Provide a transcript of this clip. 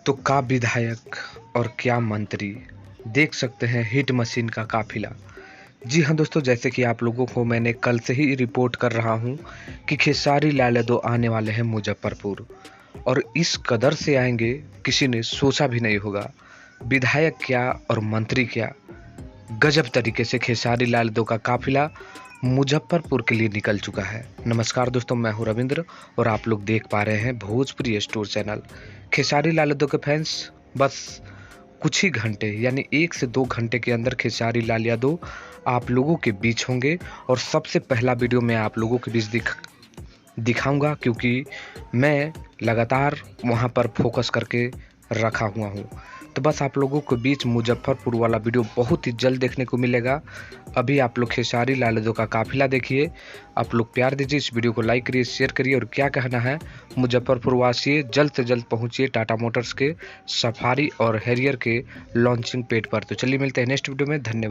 तो का विधायक और क्या मंत्री, देख सकते हैं हिट मशीन का काफिला। जी हाँ दोस्तों, जैसे कि आप लोगों को मैंने कल से ही रिपोर्ट कर रहा हूँ कि खेसारी लाल यादव आने वाले हैं मुजफ्फरपुर, और इस कदर से आएंगे किसी ने सोचा भी नहीं होगा। विधायक क्या और मंत्री क्या, गजब तरीके से खेसारी लाल यादव का काफिला मुजफ्फरपुर के लिए निकल चुका है। नमस्कार दोस्तों, मैं हूं रविंद्र और आप लोग देख पा रहे हैं भोजपुरी स्टोर चैनल। खेसारी लाल यादव के फैंस बस कुछ ही घंटे यानी 1 से 2 घंटे के अंदर खेसारी लाल यादव आप लोगों के बीच होंगे, और सबसे पहला वीडियो मैं आप लोगों के बीच दिखाऊंगा, क्योंकि मैं लगातार वहां पर फोकस करके रखा हुआ हूं। तो बस आप लोगों के बीच मुजफ्फरपुर वाला वीडियो बहुत ही जल्द देखने को मिलेगा। अभी आप लोग खेसारी लाल यादव का काफिला देखिए। आप लोग प्यार दीजिए, इस वीडियो को लाइक करिए, शेयर करिए, और क्या कहना है मुजफ्फरपुर वासी, जल्द से जल्द पहुंचिए टाटा मोटर्स के सफारी और हैरियर के लॉन्चिंग पेड पर। तो चलिए मिलते हैं नेक्स्ट वीडियो में। धन्यवाद।